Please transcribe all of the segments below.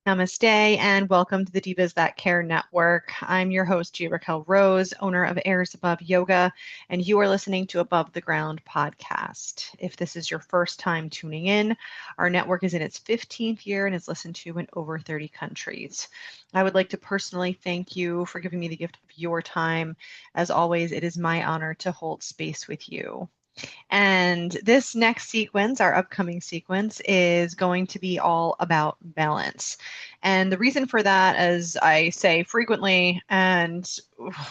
Namaste and welcome to the Divas That Care Network. I'm your host, Gia-Raquel Rose, owner of Airs Above Yoga, and you are listening to Above the Ground podcast. If this is your first time tuning in, our network is in its 15th year and is listened to in over 30 countries. I would like to personally thank you for giving me the gift of your time. As always, it is my honor to hold space with you. And this next sequence, our upcoming sequence, is going to be all about balance. And the reason for that, as I say frequently and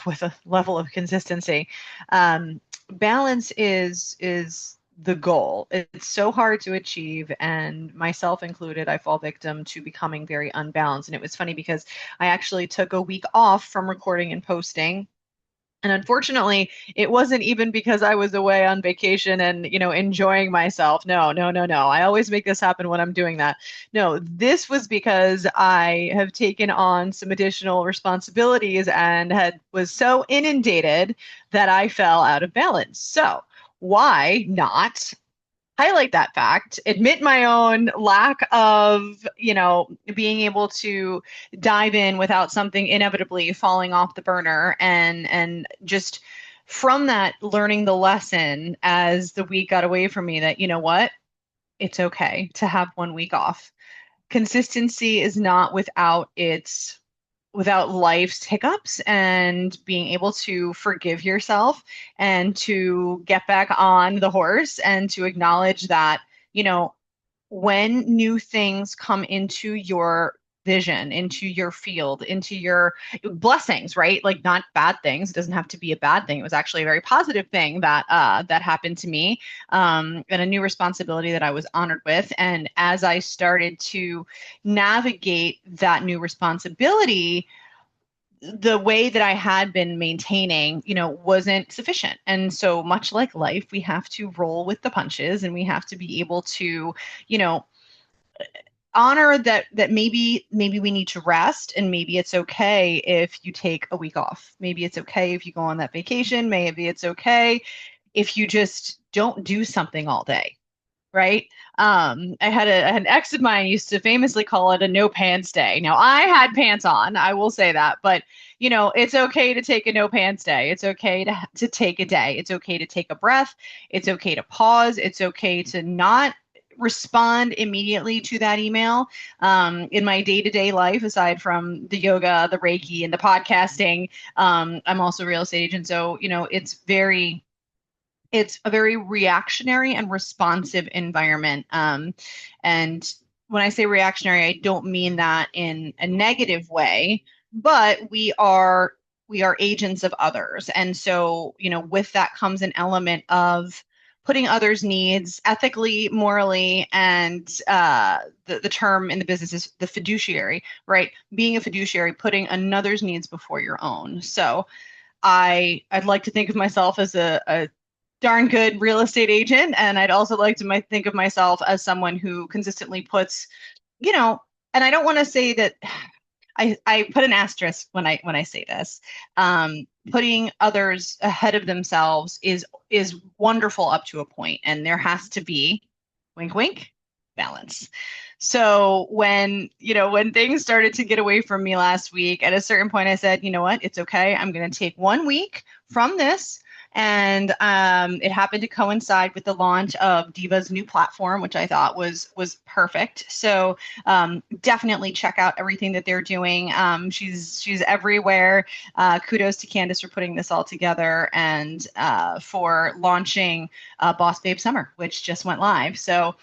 with a level of consistency, balance is the goal. It's so hard to achieve, and myself included, I fall victim to becoming very unbalanced. And it was funny because I actually took a week off from recording and posting, and unfortunately, it wasn't even because I was away on vacation and, enjoying myself. No, no, no, no. I always make this happen when I'm doing that. No, this was because I have taken on some additional responsibilities and was so inundated that I fell out of balance. So, why not highlight that fact, admit my own lack of, being able to dive in without something inevitably falling off the burner, and just from that learning the lesson as the week got away from me that, what? It's okay to have 1 week off. Consistency is not without life's hiccups, and being able to forgive yourself and to get back on the horse and to acknowledge that, you know, when new things come into your vision, into your field, into your blessings, right? Like, not bad things. It doesn't have to be a bad thing. It was actually a very positive thing that happened to me, and a new responsibility that I was honored with. And as I started to navigate that new responsibility, the way that I had been maintaining, wasn't sufficient. And so, much like life, we have to roll with the punches, and we have to be able to, you know, honor that maybe we need to rest, and maybe it's okay if you take a week off. Maybe it's okay if you go on that vacation. Maybe it's okay if you just don't do something all day, right? I had an ex of mine used to famously call it a no pants day. Now, I had pants on, I will say that, but it's okay to take a no pants day. It's okay to take a day. It's okay to take a breath. It's okay to pause. It's okay to not respond immediately to that email. In my day-to-day life, aside from the yoga, the Reiki, and the podcasting, I'm also a real estate agent. So, it's a very reactionary and responsive environment. And when I say reactionary, I don't mean that in a negative way, but we are agents of others. And so, with that comes an element of putting others' needs ethically, morally, and the term in the business is the fiduciary, right? Being a fiduciary, putting another's needs before your own. So I'd like to think of myself as a darn good real estate agent, and I'd also like to think of myself as someone who consistently puts, you know, and I don't want to say that. I put an asterisk when I say this. Putting others ahead of themselves is wonderful up to a point, and there has to be, wink, wink, balance. So when things started to get away from me last week, at a certain point, I said, you know what, it's okay. I'm going to take 1 week from this. And it happened to coincide with the launch of Diva's new platform, which I thought was perfect. So definitely check out everything that they're doing. She's everywhere. Kudos to Candace for putting this all together, and for launching Boss Babe Summer, which just went live. So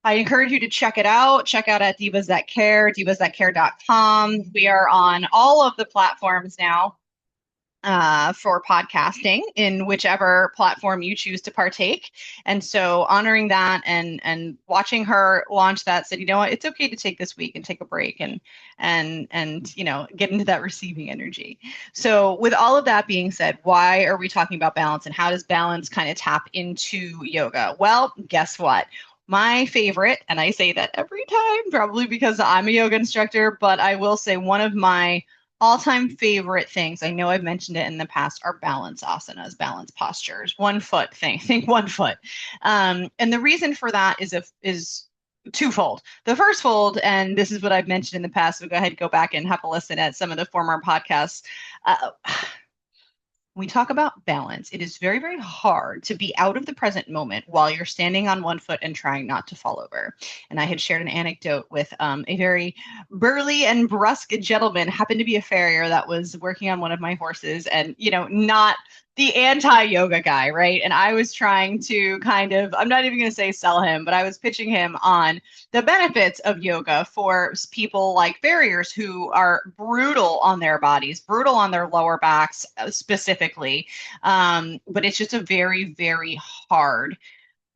I encourage you to check it out. Check out at Divas That Care, divasthatcare.com. We are on all of the platforms now for podcasting, in whichever platform you choose to partake. And so honoring that and watching her launch that, said, you know what, it's okay to take this week and take a break, and get into that receiving energy. So with all of that being said, why are we talking about balance, and how does balance kind of tap into yoga? Well, guess what? My favorite, and I say that every time, probably because I'm a yoga instructor, but I will say one of my all-time favorite things, I know I've mentioned it in the past, are balance asanas, balance postures, 1 foot thing. Think 1 foot. And the reason for that is twofold. The first fold, and this is what I've mentioned in the past, so go ahead and go back and have a listen at some of the former podcasts. Uh, we talk about balance. It is very, very hard to be out of the present moment while you're standing on one foot and trying not to fall over. And I had shared an anecdote with a very burly and brusque gentleman, happened to be a farrier that was working on one of my horses, and not the anti-yoga guy, right? And I was trying to kind of, I'm not even going to say sell him, but I was pitching him on the benefits of yoga for people like farriers who are brutal on their bodies, brutal on their lower backs specifically. But it's just a very, very hard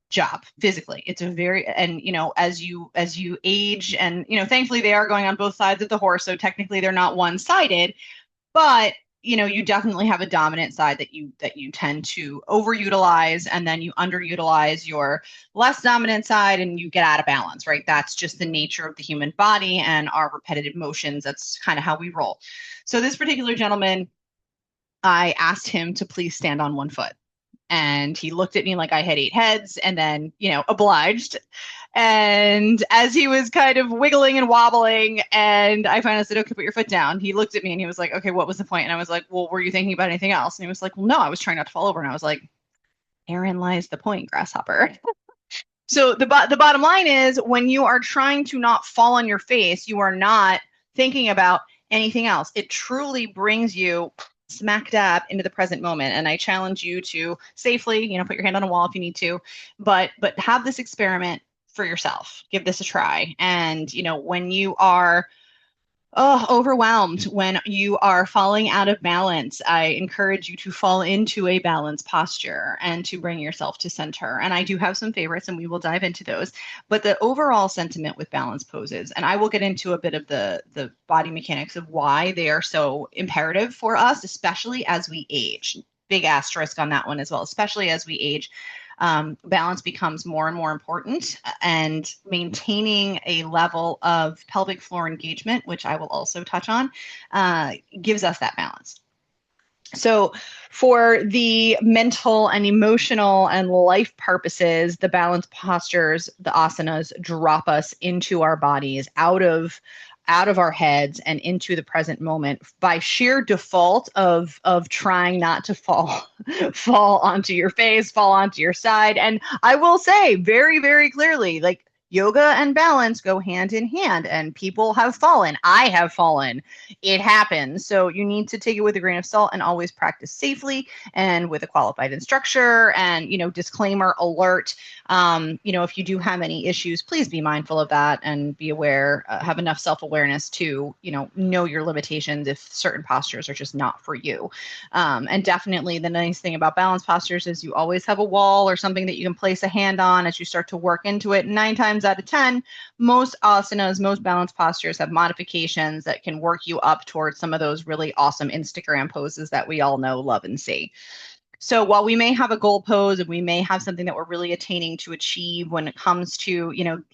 job physically. It's a very, and as you age, and thankfully they are going on both sides of the horse, so technically they're not one-sided, but you definitely have a dominant side that you tend to overutilize, and then you underutilize your less dominant side and you get out of balance, right? That's just the nature of the human body and our repetitive motions. That's kind of how we roll. So this particular gentleman, I asked him to please stand on one foot. And he looked at me like I had eight heads, and then, obliged. And as he was kind of wiggling and wobbling, and I finally said, okay, put your foot down, he looked at me and he was like, okay, what was the point? And I was like, well, were you thinking about anything else? And he was like, well, no, I was trying not to fall over. And I was like, therein lies the point, grasshopper. So the bottom line is, when you are trying to not fall on your face, you are not thinking about anything else. It truly brings you smack dab into the present moment. And I challenge you to safely, put your hand on a wall if you need to, but have this experiment for yourself. Give this a try. And when you are overwhelmed, when you are falling out of balance, I encourage you to fall into a balanced posture and to bring yourself to center. And I do have some favorites, and we will dive into those. But the overall sentiment with balance poses, and I will get into a bit of the body mechanics of why they are so imperative for us, especially as we age. Big asterisk on that one as well, especially as we age. Balance becomes more and more important, and maintaining a level of pelvic floor engagement, which I will also touch on, gives us that balance. So for the mental and emotional and life purposes, the balance postures, the asanas, drop us into our bodies, out of our heads and into the present moment by sheer default of trying not to fall onto your face, fall onto your side. And I will say very, very clearly, like, yoga and balance go hand in hand, and people have fallen. I have fallen. It happens. So you need to take it with a grain of salt and always practice safely and with a qualified instructor. And, disclaimer alert, if you do have any issues, please be mindful of that and be aware, have enough self-awareness to, know your limitations if certain postures are just not for you. And definitely the nice thing about balance postures is you always have a wall or something that you can place a hand on as you start to work into it. 9 times out of 10, most asanas, most balance postures have modifications that can work you up towards some of those really awesome Instagram poses that we all know, love, and see. So while we may have a goal pose and we may have something that we're really attaining to achieve when it comes to,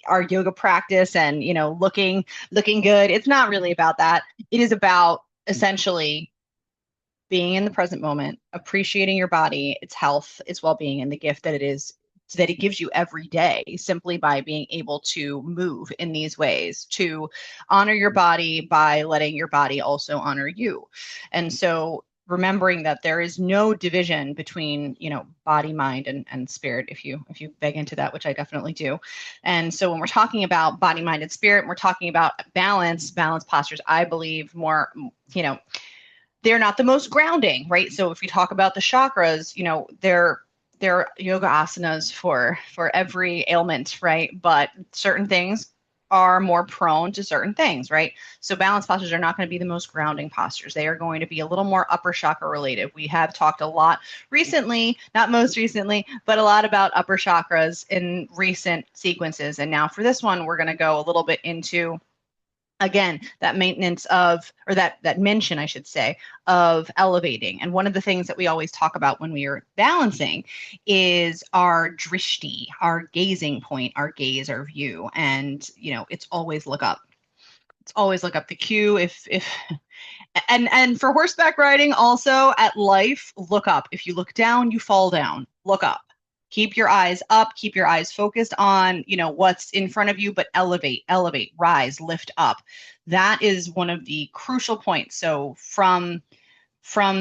our yoga practice and, looking good, it's not really about that. It is about essentially being in the present moment, appreciating your body, its health, its well-being, and the gift that it is, that it gives you every day, simply by being able to move in these ways, to honor your body by letting your body also honor you. And so remembering that there is no division between, body, mind, and spirit, if you beg into that, which I definitely do. And so when we're talking about body, mind, and spirit, we're talking about balance postures, I believe more, they're not the most grounding, right? So if you talk about the chakras, they're yoga asanas for every ailment, right? But certain things are more prone to certain things, right? So balance postures are not going to be the most grounding postures. They are going to be a little more upper chakra related. We have talked a lot recently, not most recently, but a lot about upper chakras in recent sequences. And now for this one, we're going to go a little bit into, again, that maintenance of, or that mention, I should say, of elevating. And one of the things that we always talk about when we are balancing is our drishti, our gazing point, our gaze, our view. And, it's always look up. It's always look up. The cue, if and for horseback riding also, at life, look up. If you look down, you fall down. Look up. Keep your eyes up, keep your eyes focused on, what's in front of you, but elevate, rise, lift up. That is one of the crucial points. So from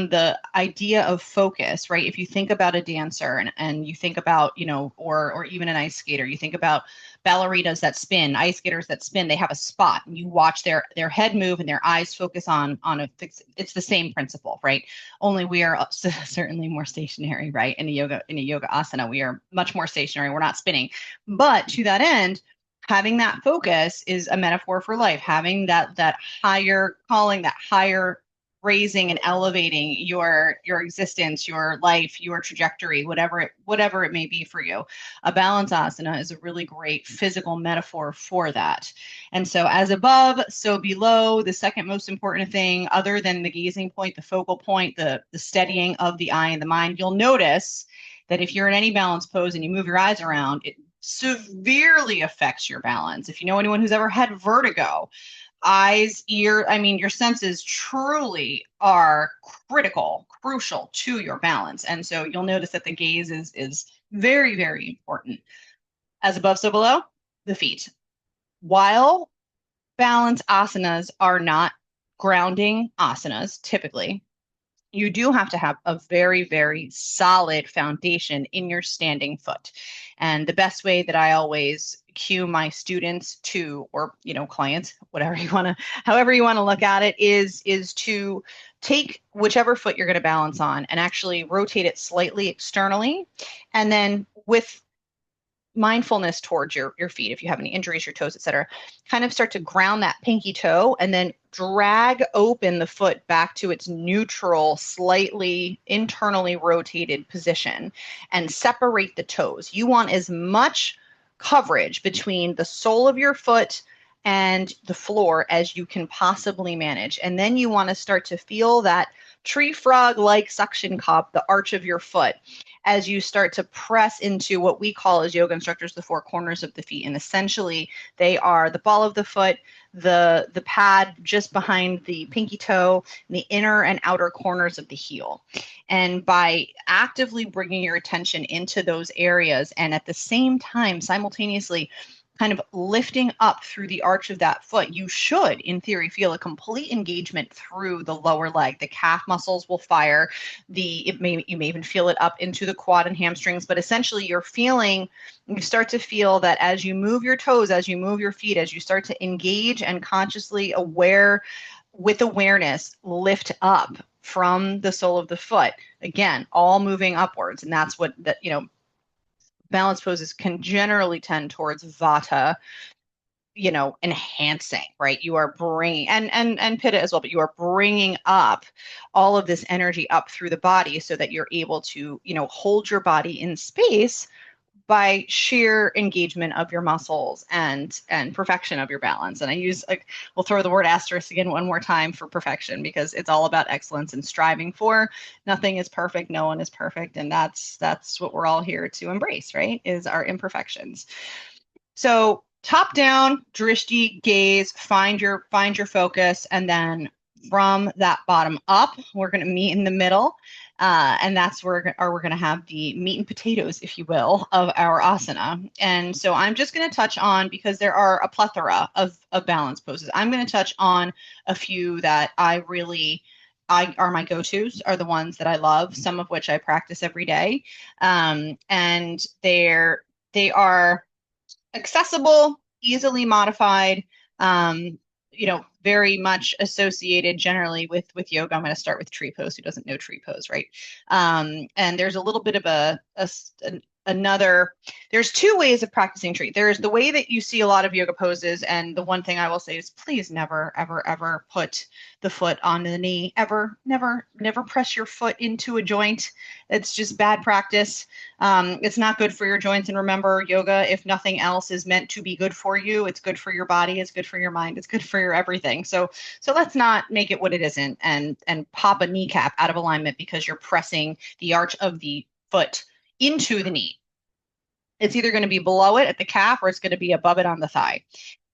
the idea of focus, right? If you think about a dancer and you think about, or even an ice skater, you think about ballerinas that spin, ice skaters that spin, they have a spot and you watch their head move and their eyes focus on a fix. It's the same principle, right? Only we are certainly more stationary, right? In a yoga asana, we are much more stationary. We're not spinning. But to that end, having that focus is a metaphor for life. Having that higher calling, that higher raising and elevating your existence, your life, your trajectory, whatever it may be for you. A balance asana is a really great physical metaphor for that. And so as above, so below, the second most important thing, other than the gazing point, the focal point, the steadying of the eye and the mind, you'll notice that if you're in any balance pose and you move your eyes around, it severely affects your balance. If you know anyone who's ever had vertigo, eyes, ear, your senses truly are crucial to your balance. And so you'll notice that the gaze is very, very important. As above, so below, the feet. While balance asanas are not grounding asanas, typically, you do have to have a very, very solid foundation in your standing foot. And the best way that I always cue my students to, or clients, however you want to look at it, is to take whichever foot you're going to balance on and actually rotate it slightly externally, and then with mindfulness towards your feet, if you have any injuries, your toes, etc., kind of start to ground that pinky toe and then drag open the foot back to its neutral, slightly internally rotated position and separate the toes. You want as much coverage between the sole of your foot and the floor as you can possibly manage. And then you want to start to feel that tree frog-like suction cup, the arch of your foot, as you start to press into what we call as yoga instructors the four corners of the feet. And essentially they are the ball of the foot, the pad just behind the pinky toe, and the inner and outer corners of the heel. And by actively bringing your attention into those areas and at the same time simultaneously kind of lifting up through the arch of that foot, you should, in theory, feel a complete engagement through the lower leg. The calf muscles will fire. You may even feel it up into the quad and hamstrings, but essentially you start to feel that as you move your toes, as you move your feet, as you start to engage and consciously with awareness, lift up from the sole of the foot. Again, all moving upwards. And that's what balance poses can generally tend towards vata, enhancing, right? You are bringing, and pitta as well, but you are bringing up all of this energy up through the body so that you're able to, hold your body in space by sheer engagement of your muscles and perfection of your balance. And we'll throw the word asterisk again one more time for perfection, because it's all about excellence and striving for. Nothing is perfect. No one is perfect. And that's what we're all here to embrace, right? Is our imperfections. So top down, drishti, gaze, find your focus. And then from that bottom up, we're going to meet in the middle. And that's where we're going to have the meat and potatoes, if you will, of our asana. And so I'm just going to touch on, because there are a plethora of balance poses, I'm going to touch on a few that are my go-tos, are the ones that I love, some of which I practice every day. And they are accessible, easily modified, very much associated generally with yoga. I'm going to start with tree pose. Who doesn't know tree pose, right? And there's a little bit of there's two ways of practicing tree. There's the way that you see a lot of yoga poses. And the one thing I will say is please never, ever, ever put the foot on the knee. Ever, never press your foot into a joint. It's just bad practice. It's not good for your joints. And remember, yoga, if nothing else, is meant to be good for you. It's good for your body. It's good for your mind. It's good for your everything. So let's not make it what it isn't and pop a kneecap out of alignment because you're pressing the arch of the foot into the knee. It's either going to be below it at the calf or it's going to be above it on the thigh.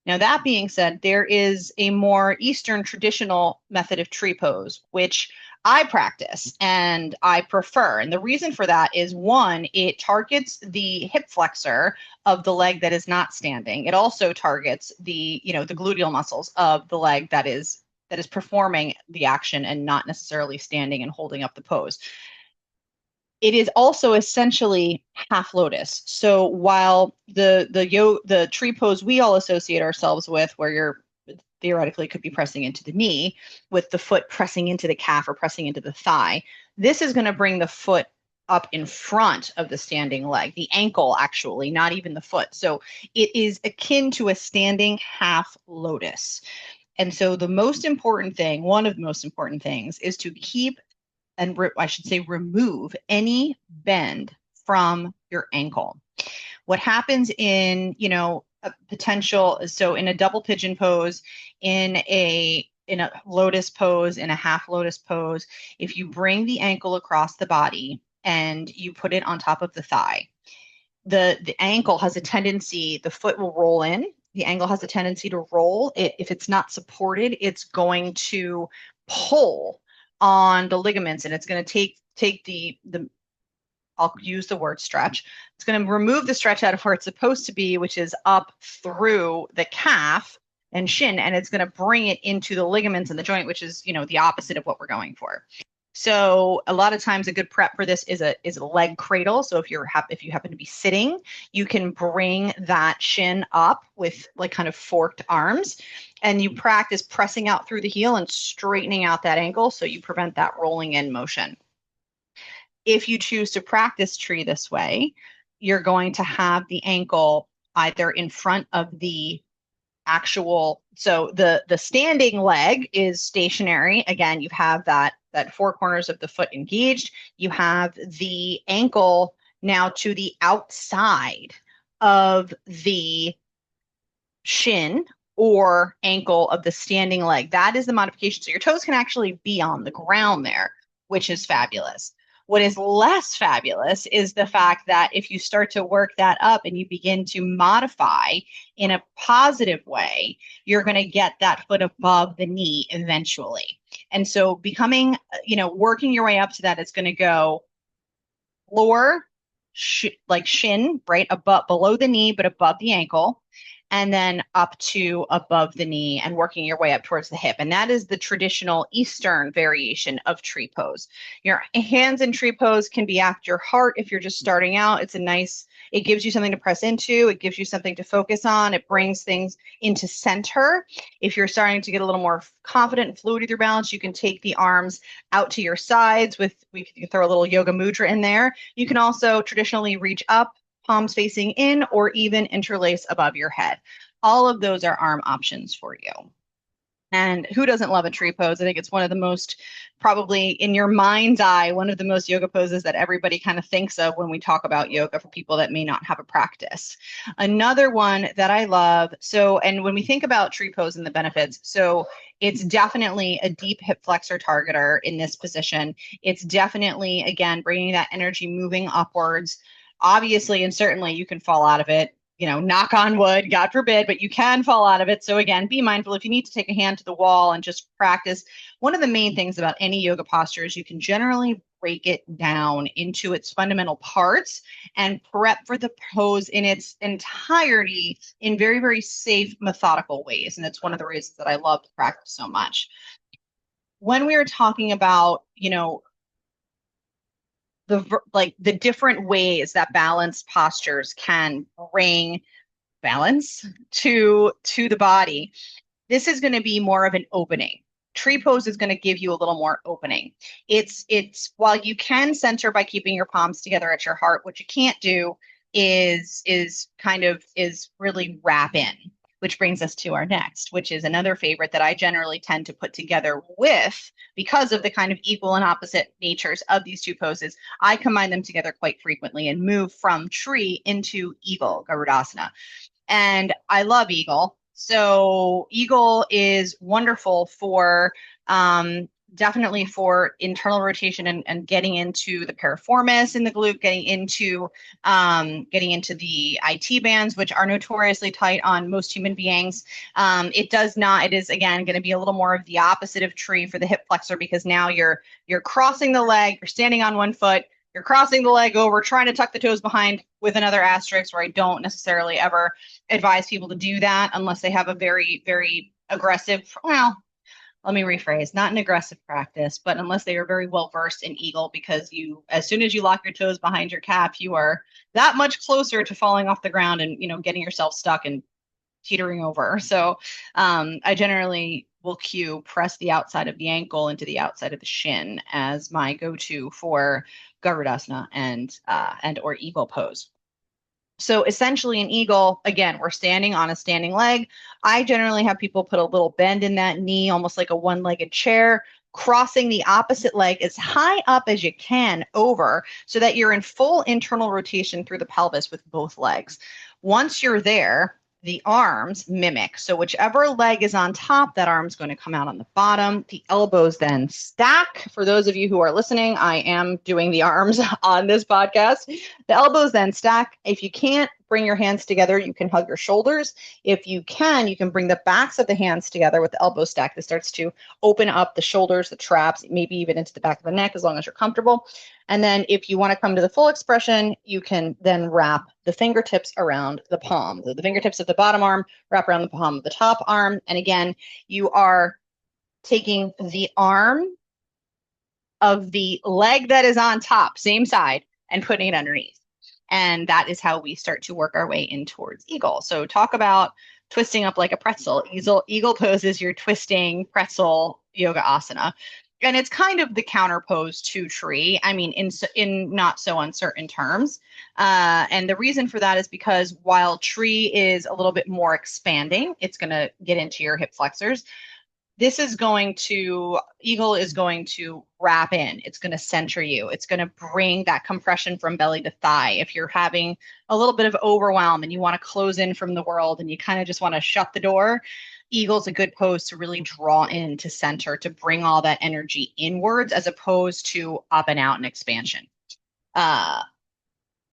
Now, that being said, there is a more Eastern traditional method of tree pose, which I practice and I prefer. And the reason for that is one, it targets the hip flexor of the leg that is not standing. It also targets the gluteal muscles of the leg that is performing the action and not necessarily standing and holding up the pose. It is also essentially half lotus. So while the tree pose we all associate ourselves with, where you're theoretically could be pressing into the knee, with the foot pressing into the calf or pressing into the thigh, this is going to bring the foot up in front of the standing leg, the ankle actually, not even the foot. So it is akin to a standing half lotus. And so the most important thing, one of the most important things, is to keep and I should say remove any bend from your ankle. What happens in, a potential, so in a double pigeon pose, in a lotus pose, in a half lotus pose, if you bring the ankle across the body and you put it on top of the thigh, the ankle has a tendency, the foot will roll in. The ankle has a tendency to roll. If it's not supported, it's going to pull on the ligaments, and it's going to take the I'll use the word stretch. It's going to remove the stretch out of where it's supposed to be, which is up through the calf and shin, and it's going to bring it into the ligaments in the joint, which is, the opposite of what we're going for. So a lot of times a good prep for this is a leg cradle. So if you happen to be sitting, you can bring that shin up with like kind of forked arms, and you practice pressing out through the heel and straightening out that ankle so you prevent that rolling in motion. If you choose to practice tree this way, you're going to have the ankle either in front of the so the standing leg is stationary. Again, you have that four corners of the foot engaged. You have the ankle now to the outside of the shin or ankle of the standing leg. That is the modification. So your toes can actually be on the ground there, which is fabulous. What is less fabulous is the fact that if you start to work that up and you begin to modify in a positive way, you're going to get that foot above the knee eventually. And so working your way up to that, it's going to go floor, like shin, right above, below the knee, but above the ankle, and then up to above the knee and working your way up towards the hip. And that is the traditional Eastern variation of tree pose. Your hands in tree pose can be at your heart if you're just starting out. It gives you something to press into. It gives you something to focus on. It brings things into center. If you're starting to get a little more confident and fluid with your balance, you can take the arms out to your sides we can throw a little yoga mudra in there. You can also traditionally reach up, palms facing in, or even interlace above your head. All of those are arm options for you. And who doesn't love a tree pose? I think it's one of the most, probably in your mind's eye, one of the most yoga poses that everybody kind of thinks of when we talk about yoga for people that may not have a practice. Another one that I love, and when we think about tree pose and the benefits, so it's definitely a deep hip flexor targeter in this position. It's definitely, again, bringing that energy moving upwards. Obviously, and certainly you can fall out of it, knock on wood, God forbid, but you can fall out of it. So again, be mindful if you need to take a hand to the wall and just practice. One of the main things about any yoga posture is you can generally break it down into its fundamental parts and prep for the pose in its entirety in very, very safe, methodical ways. And it's one of the reasons that I love to practice so much. When we were talking about, the different ways that balanced postures can bring balance to the body, this is going to be more of an opening. Tree pose is going to give you a little more opening. It's while you can center by keeping your palms together at your heart, what you can't do is really wrap in, which brings us to our next, which is another favorite that I generally tend to put together with, because of the kind of equal and opposite natures of these two poses. I combine them together quite frequently and move from tree into eagle, Garudasana. And I love eagle. So eagle is wonderful for definitely for internal rotation and getting into the piriformis in the glute, getting into the IT bands, which are notoriously tight on most human beings. It does not. It is again going to be a little more of the opposite of tree for the hip flexor, because now you're crossing the leg, you're standing on one foot, you're crossing the leg over, trying to tuck the toes behind with another asterisk, where I don't necessarily ever advise people to do that unless they have a very, very aggressive, well, let me rephrase, not an aggressive practice, but unless they are very well versed in eagle, because as soon as you lock your toes behind your calf, you are that much closer to falling off the ground and, getting yourself stuck and teetering over. So I generally will cue press the outside of the ankle into the outside of the shin as my go-to for Garudasana and or eagle pose. So essentially an eagle, again, we're standing on a standing leg. I generally have people put a little bend in that knee, almost like a one-legged chair, crossing the opposite leg as high up as you can over so that you're in full internal rotation through the pelvis with both legs. Once you're there, the arms mimic. So whichever leg is on top, that arm's going to come out on the bottom. The elbows then stack. For those of you who are listening, I am doing the arms on this podcast. The elbows then stack. If you can't bring your hands together, you can hug your shoulders. If you can bring the backs of the hands together with the elbows stacked. This starts to open up the shoulders, the traps, maybe even into the back of the neck, as long as you're comfortable. And then if you want to come to the full expression, you can then wrap the fingertips around the palm. The fingertips of the bottom arm wrap around the palm of the top arm. And again, you are taking the arm of the leg that is on top, same side, and putting it underneath. And that is how we start to work our way in towards eagle. So talk about twisting up like a pretzel. Eagle pose is your twisting pretzel yoga asana. And it's kind of the counter pose to tree. I mean, in not so uncertain terms. And the reason for that is because while tree is a little bit more expanding, it's going to get into your hip flexors. Eagle is going to wrap in. It's going to center you. It's going to bring that compression from belly to thigh. If you're having a little bit of overwhelm and you want to close in from the world and you kind of just want to shut the door, Eagle's a good pose to really draw in to center, to bring all that energy inwards as opposed to up and out and expansion.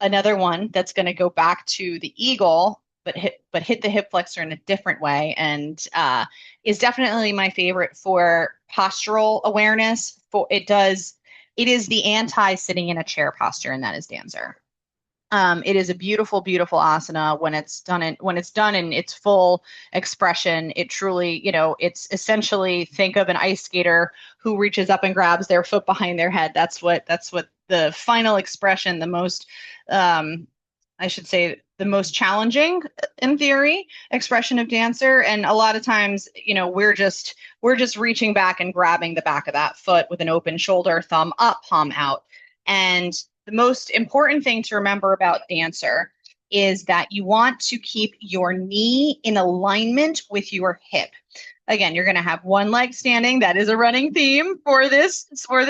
Another one that's going to go back to the eagle, but hit the hip flexor in a different way, and is definitely my favorite for postural awareness. It is the anti sitting in a chair posture, and that is dancer. It is a beautiful, beautiful asana when it's done in its full expression. It truly, it's essentially, think of an ice skater who reaches up and grabs their foot behind their head. That's what the final expression, the most, I should say, the most challenging, in theory, expression of dancer. And a lot of times, we're just reaching back and grabbing the back of that foot with an open shoulder, thumb up, palm out. And the most important thing to remember about dancer is that you want to keep your knee in alignment with your hip. Again, you're going to have one leg standing. That is a running theme for this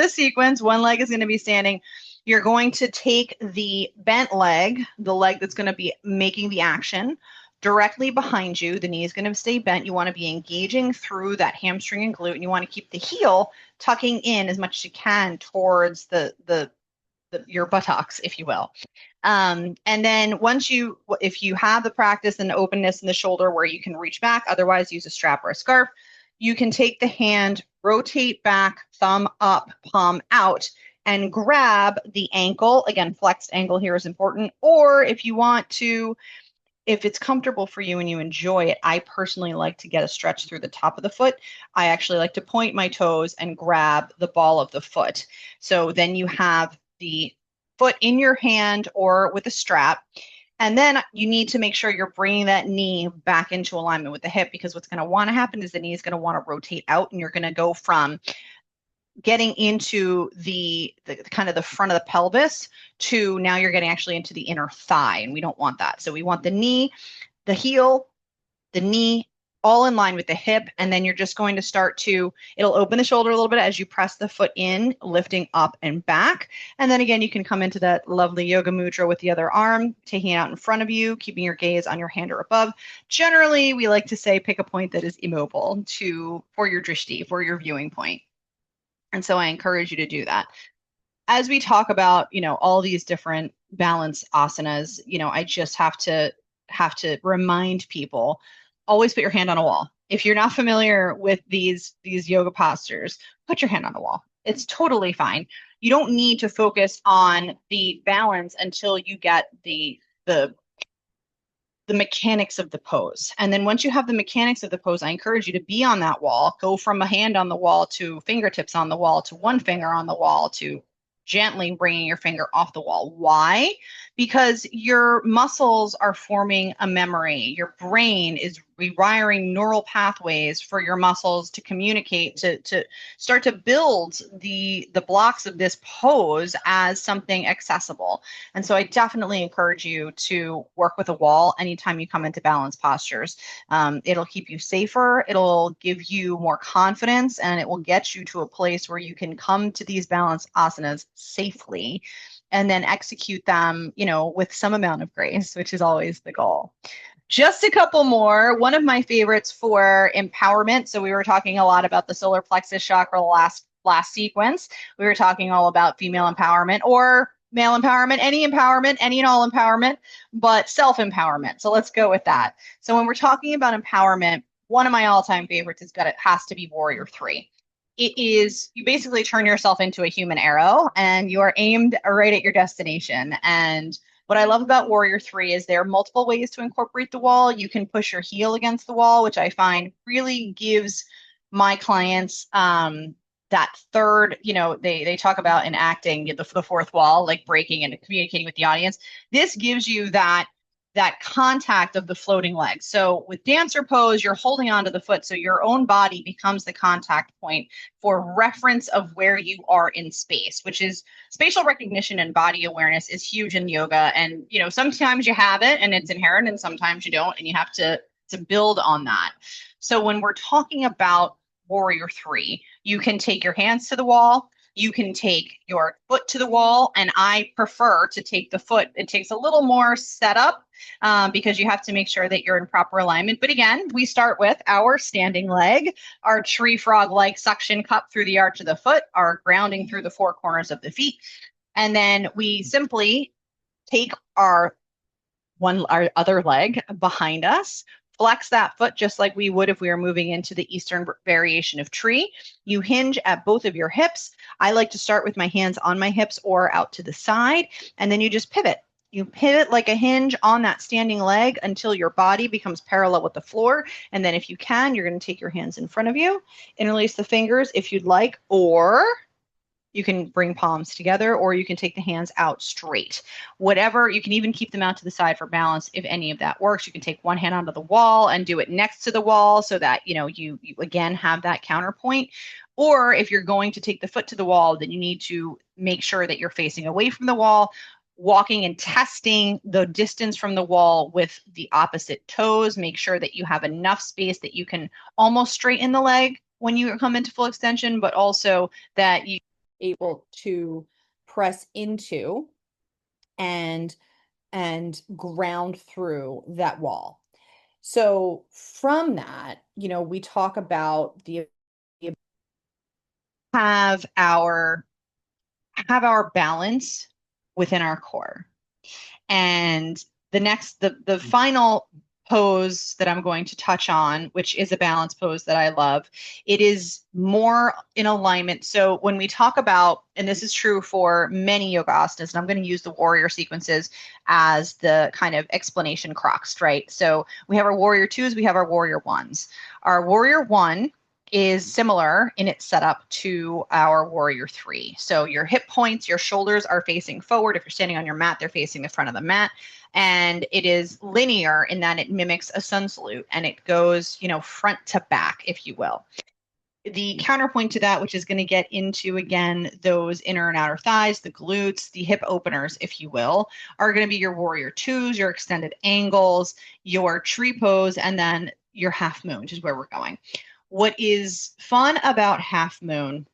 sequence. One leg is going to be standing. You're going to take the bent leg, the leg that's going to be making the action, directly behind you. The knee is going to stay bent. You want to be engaging through that hamstring and glute, and you want to keep the heel tucking in as much as you can towards your buttocks, if you will. And then if you have the practice and openness in the shoulder where you can reach back, otherwise use a strap or a scarf, you can take the hand, rotate back, thumb up, palm out, and grab the ankle. Again, flexed ankle here is important. Or if you want to, if it's comfortable for you and you enjoy it, I personally like to get a stretch through the top of the foot. I actually like to point my toes and grab the ball of the foot. So then you have the foot in your hand or with a strap. And then you need to make sure you're bringing that knee back into alignment with the hip, because what's going to want to happen is the knee is going to want to rotate out, and you're going to go from getting into the kind of the front of the pelvis to now you're getting actually into the inner thigh, and we don't want that. So we want the knee, the heel, the knee, all in line with the hip, and then you're just going to it'll open the shoulder a little bit as you press the foot in, lifting up and back. And then again, you can come into that lovely yoga mudra with the other arm, taking it out in front of you, keeping your gaze on your hand or above. Generally, we like to say pick a point that is immobile for your drishti, for your viewing point. And so I encourage you to do that. As we talk about, all these different balance asanas, I just have to remind people, always put your hand on a wall. If you're not familiar with these yoga postures, put your hand on a wall. It's totally fine. You don't need to focus on the balance until you get the the mechanics of the pose. And then once you have the mechanics of the pose, I encourage you to be on that wall, go from a hand on the wall to fingertips on the wall to one finger on the wall to gently bringing your finger off the wall. Why? Because your muscles are forming a memory. Your brain is rewiring neural pathways for your muscles to communicate, to start to build the blocks of this pose as something accessible. And so I definitely encourage you to work with a wall anytime you come into balance postures. It'll keep you safer, it'll give you more confidence, and it will get you to a place where you can come to these balance asanas safely and then execute them, with some amount of grace, which is always the goal. Just a couple more. One of my favorites for empowerment. So we were talking a lot about the solar plexus chakra last sequence. We were talking all about female empowerment or male empowerment, any and all empowerment, but self-empowerment. So let's go with that. So when we're talking about empowerment, one of my all-time favorites has to be Warrior 3. It is, you basically turn yourself into a human arrow and you are aimed right at your destination. And what I love about Warrior 3 is there are multiple ways to incorporate the wall. You can push your heel against the wall, which I find really gives my clients that third, they talk about in acting the fourth wall, like breaking and communicating with the audience. This gives you that contact of the floating legs. So with dancer pose, you're holding onto the foot, so your own body becomes the contact point for reference of where you are in space, which is spatial recognition and body awareness is huge in yoga. And sometimes you have it and it's inherent, and sometimes you don't, and you have to build on that. So when we're talking about Warrior 3, you can take your hands to the wall, you can take your foot to the wall, and I prefer to take the foot. It takes a little more setup because you have to make sure that you're in proper alignment. But again, we start with our standing leg, our tree frog-like suction cup through the arch of the foot, our grounding through the four corners of the feet. And then we simply take our other leg behind us, flex that foot just like we would if we were moving into the Eastern variation of tree. You hinge at both of your hips. I like to start with my hands on my hips or out to the side, and then you just pivot. You pivot like a hinge on that standing leg until your body becomes parallel with the floor. And then if you can, you're going to take your hands in front of you, interlace the fingers if you'd like, or you can bring palms together, or you can take the hands out straight. Whatever, you can even keep them out to the side for balance if any of that works. You can take one hand onto the wall and do it next to the wall so that, you again have that counterpoint. Or if you're going to take the foot to the wall, then you need to make sure that you're facing away from the wall, walking and testing the distance from the wall with the opposite toes. Make sure that you have enough space that you can almost straighten the leg when you come into full extension, but also that you able to press into and ground through that wall. So from that, we talk about the have our balance within our core. And the final pose that I'm going to touch on, which is a balance pose that I love, it is more in alignment. So when we talk about, and this is true for many yoga asanas, and I'm going to use the warrior sequences as the kind of explanation crux, right? So we have our warrior 2s, we have our warrior 1s. Our warrior 1 is similar in its setup to our warrior 3. So your hip points, your shoulders are facing forward. If you're standing on your mat, they're facing the front of the mat. And it is linear in that it mimics a sun salute, and it goes, front to back, if you will. The counterpoint to that, which is going to get into, again, those inner and outer thighs, the glutes, the hip openers, if you will, are going to be your warrior 2s, your extended angles, your tree pose, and then your half moon, which is where we're going. What is fun about half moon,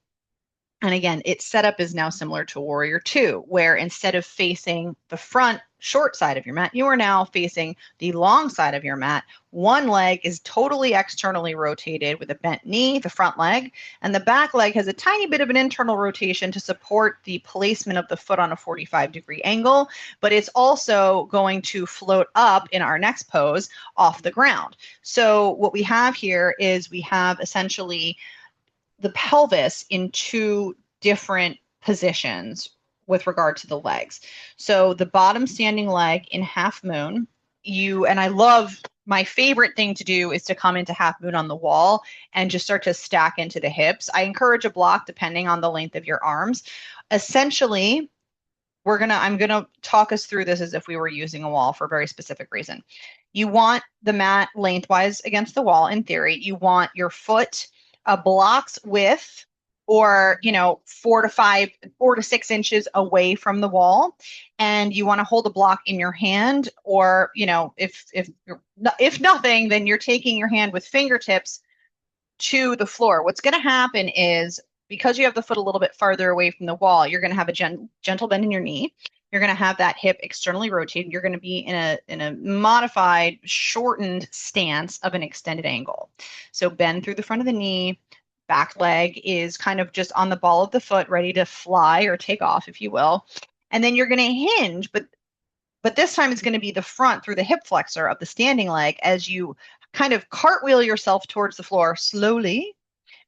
and again, its setup is now similar to warrior 2, where instead of facing the front short side of your mat. You are now facing the long side of your mat. One leg is totally externally rotated with a bent knee, the front leg, and the back leg has a tiny bit of an internal rotation to support the placement of the foot on a 45-degree angle, but it's also going to float up in our next pose off the ground. So what we have here is we have essentially the pelvis in two different positions with regard to the legs. So the bottom standing leg in half moon, and I love, my favorite thing to do is to come into half moon on the wall and just start to stack into the hips. I encourage a block depending on the length of your arms. Essentially, I'm gonna talk us through this as if we were using a wall for a very specific reason. You want the mat lengthwise against the wall. In theory, you want your foot a block's width, or 4 to 6 inches away from the wall, and you want to hold a block in your hand, or if nothing, then you're taking your hand with fingertips to the floor. What's going to happen is, because you have the foot a little bit farther away from the wall, you're going to have a gentle bend in your knee. You're going to have that hip externally rotated. You're going to be in a modified, shortened stance of an extended angle. So bend through the front of the knee. Back leg is kind of just on the ball of the foot, ready to fly or take off, if you will. And then you're going to hinge, but this time it's going to be the front through the hip flexor of the standing leg as you kind of cartwheel yourself towards the floor slowly,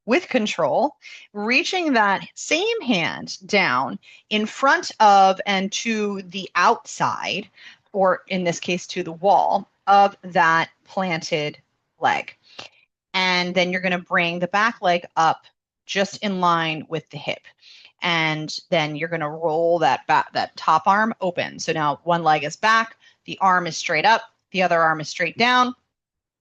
with control, reaching that same hand down in front of and to the outside, or in this case to the wall of that planted leg. And then you're going to bring the back leg up just in line with the hip. And then you're going to roll that top arm open. So now one leg is back, the arm is straight up, the other arm is straight down.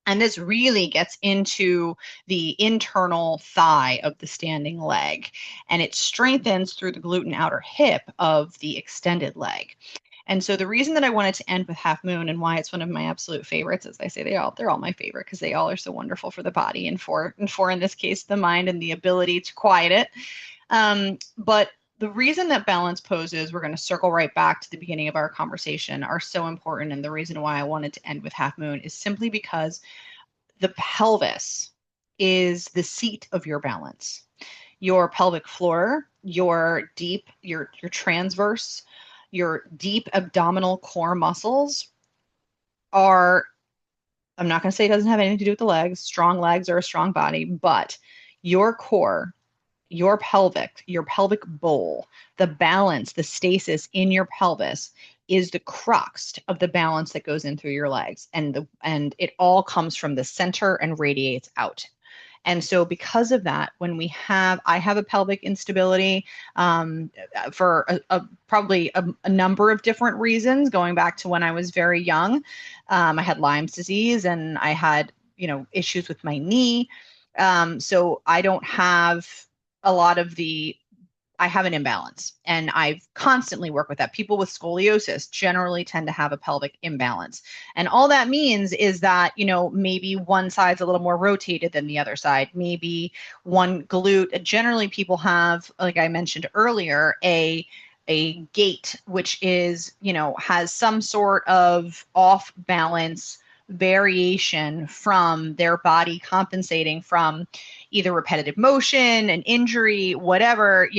And this really gets into the internal thigh of the standing leg, and it strengthens through the glute and outer hip of the extended leg. And so the reason that I wanted to end with half moon, and why it's one of my absolute favorites, as I say, they're all my favorite because they all are so wonderful for the body and for in this case the mind and the ability to quiet it. But the reason that balance poses, we're going to circle right back to the beginning of our conversation, are so important, and the reason why I wanted to end with half moon is simply because the pelvis is the seat of your balance. Your pelvic floor, your transverse, your deep abdominal core muscles are, I'm not going to say it doesn't have anything to do with the legs. Strong legs are a strong body, but your core, your pelvic bowl, the balance, the stasis in your pelvis is the crux of the balance that goes in through your legs. And it all comes from the center and radiates out. And so because of that, I have a pelvic instability for probably a number of different reasons, going back to when I was very young. I had Lyme's disease, and I had, issues with my knee. So I don't have I have an imbalance, and I've constantly worked with that. People with scoliosis generally tend to have a pelvic imbalance. And all that means is that, maybe one side's a little more rotated than the other side. Maybe one glute. Generally, people have, like I mentioned earlier, a gait, which is, has some sort of off balance variation from their body compensating from either repetitive motion, an injury, whatever.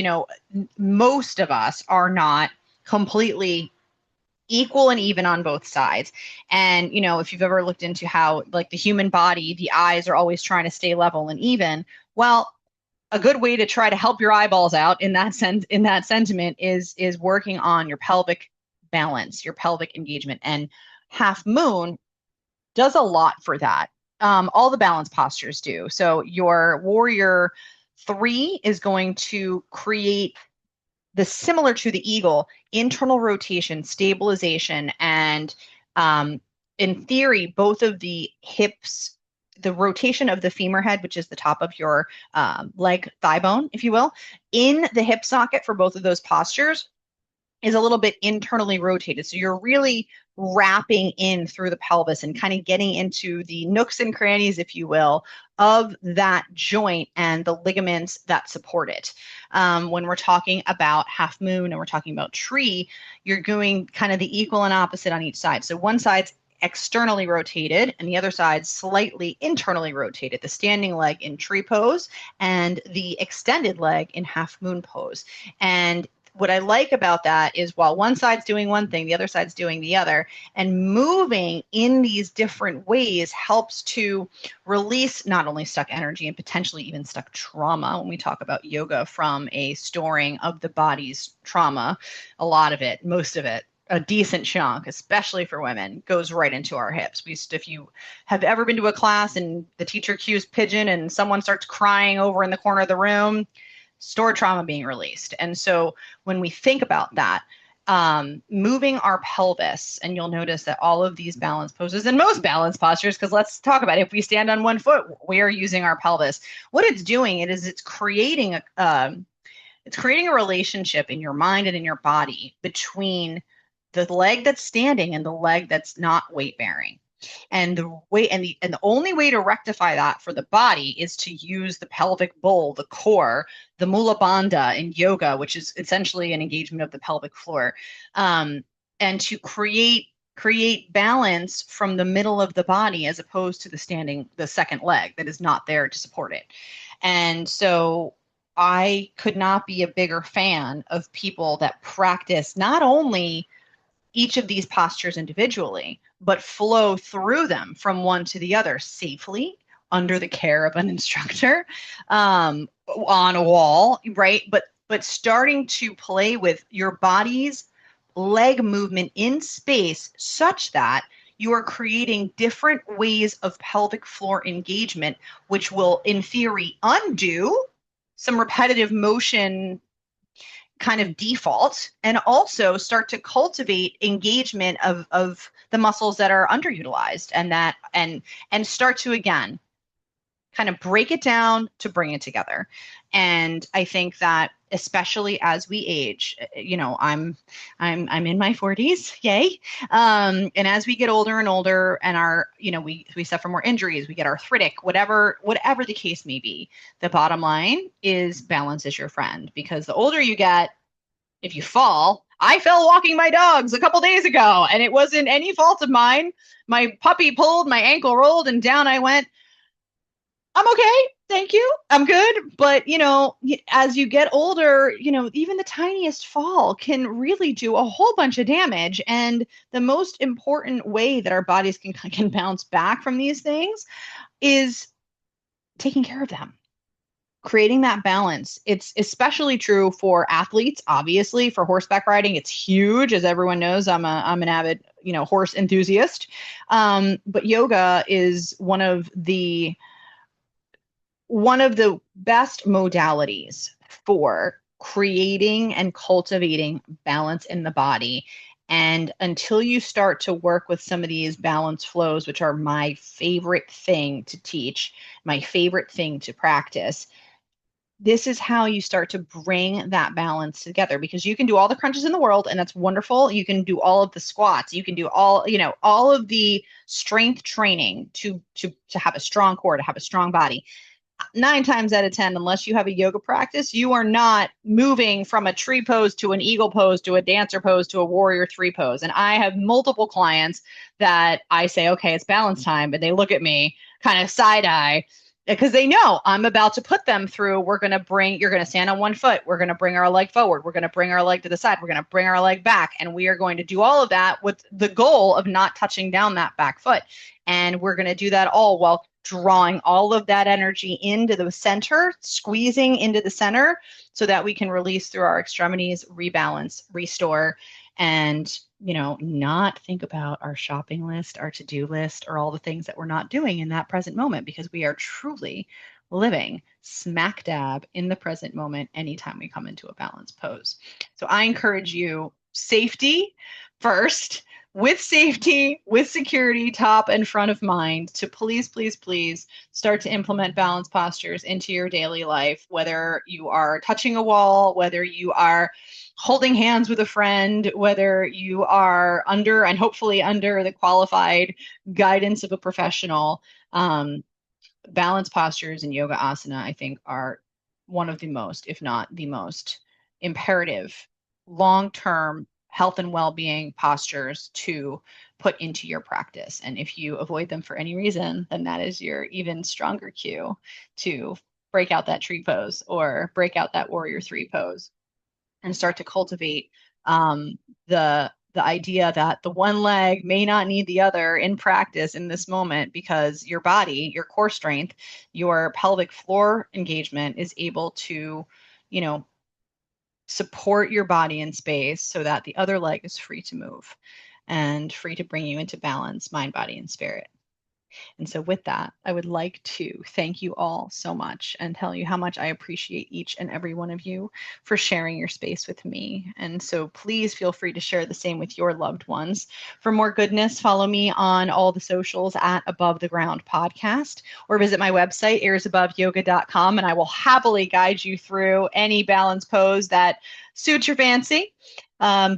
Most of us are not completely equal and even on both sides. And, if you've ever looked into how, like, the human body, the eyes are always trying to stay level and even, well, a good way to try to help your eyeballs out in that sentiment is working on your pelvic balance, your pelvic engagement. And half moon does a lot for that. All the balance postures do. So your warrior 3 is going to create the, similar to the eagle, internal rotation, stabilization, and in theory, both of the hips, the rotation of the femur head, which is the top of your leg thigh bone, if you will, in the hip socket for both of those postures is a little bit internally rotated. So you're really wrapping in through the pelvis and kind of getting into the nooks and crannies, if you will, of that joint and the ligaments that support it. When we're talking about half moon and we're talking about tree, you're doing kind of the equal and opposite on each side. So one side's externally rotated and the other side slightly internally rotated, the standing leg in tree pose and the extended leg in half moon pose. And what I like about that is while one side's doing one thing, the other side's doing the other, and moving in these different ways helps to release not only stuck energy and potentially even stuck trauma. When we talk about yoga from a storing of the body's trauma, a lot of it, most of it, a decent chunk, especially for women, goes right into our hips. If you have ever been to a class and the teacher cues pigeon and someone starts crying over in the corner of the room, stored trauma being released. And so when we think about that, moving our pelvis, and you'll notice that all of these balance poses and most balance postures, because let's talk about it. If we stand on one foot, we are using our pelvis. What it's doing is it's creating a relationship in your mind and in your body between the leg that's standing and the leg that's not weight bearing. And the only way to rectify that for the body is to use the pelvic bowl, the core, the mula bandha in yoga, which is essentially an engagement of the pelvic floor, and to create balance from the middle of the body as opposed to the second leg that is not there to support it. And so I could not be a bigger fan of people that practice not only each of these postures individually, but flow through them from one to the other safely under the care of an instructor, on a wall, right? But starting to play with your body's leg movement in space such that you are creating different ways of pelvic floor engagement, which will, in theory, undo some repetitive motion kind of default and also start to cultivate engagement of the muscles that are underutilized and start to again kind of break it down to bring it together. And I think that especially as we age, I'm in my 40s, yay. And as we get older and older and we suffer more injuries, we get arthritic, whatever the case may be, the bottom line is balance is your friend, because the older you get, if you fall, I fell walking my dogs a couple days ago and it wasn't any fault of mine. My puppy pulled, my ankle rolled, and down I went. I'm okay. Thank you. I'm good. But, as you get older, even the tiniest fall can really do a whole bunch of damage. And the most important way that our bodies can bounce back from these things is taking care of them, creating that balance. It's especially true for athletes, obviously. For horseback riding, it's huge. As everyone knows, I'm an avid, horse enthusiast. But yoga is one of the best modalities for creating and cultivating balance in the body. And until you start to work with some of these balance flows, which are my favorite thing to teach, my favorite thing to practice, this is how you start to bring that balance together, because you can do all the crunches in the world and that's wonderful. You can do all of the squats. You can do all of the strength training to have a strong core, to have a strong body. 9 times out of 10, unless you have a yoga practice, you are not moving from a tree pose to an eagle pose to a dancer pose to a warrior 3 pose. And I have multiple clients that I say, okay, it's balance time, but they look at me kind of side eye because they know I'm about to put them through. You're going to stand on one foot. We're going to bring our leg forward. We're going to bring our leg to the side. We're going to bring our leg back. And we are going to do all of that with the goal of not touching down that back foot. And we're going to do that all while drawing all of that energy into the center, squeezing into the center so that we can release through our extremities, rebalance, restore, and, not think about our shopping list, our to-do list, or all the things that we're not doing in that present moment, because we are truly living smack dab in the present moment anytime we come into a balanced pose. So I encourage you, safety first, with safety, with security top and front of mind, to please, please, please start to implement balance postures into your daily life, whether you are touching a wall, whether you are holding hands with a friend, whether you are under and hopefully under the qualified guidance of a professional. Balance postures and yoga asana, I think, are one of the most, if not the most, imperative long-term health and well-being postures to put into your practice. And if you avoid them for any reason, then that is your even stronger cue to break out that tree pose or break out that warrior three pose and start to cultivate the idea that the one leg may not need the other in practice in this moment, because your body, your core strength, your pelvic floor engagement is able to, you know, support your body in space so that the other leg is free to move and free to bring you into balance, mind, body, and spirit. And so, with that, I would like to thank you all so much and tell you how much I appreciate each and every one of you for sharing your space with me. And so, please feel free to share the same with your loved ones. For more goodness, follow me on all the socials at Above the Ground Podcast, or visit my website, airsaboveyoga.com, and I will happily guide you through any balance pose that suits your fancy.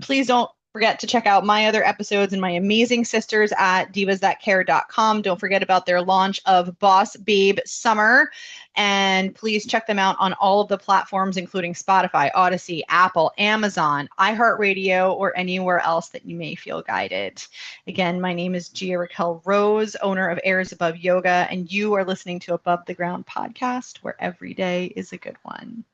Please don't forget to check out my other episodes and my amazing sisters at divasthatcare.com. Don't forget about their launch of Boss Babe Summer. And please check them out on all of the platforms, including Spotify, Odyssey, Apple, Amazon, iHeartRadio, or anywhere else that you may feel guided. Again, my name is Gia-Raquel Rose, owner of Airs Above Yoga, and you are listening to Above the Ground Podcast, where every day is a good one.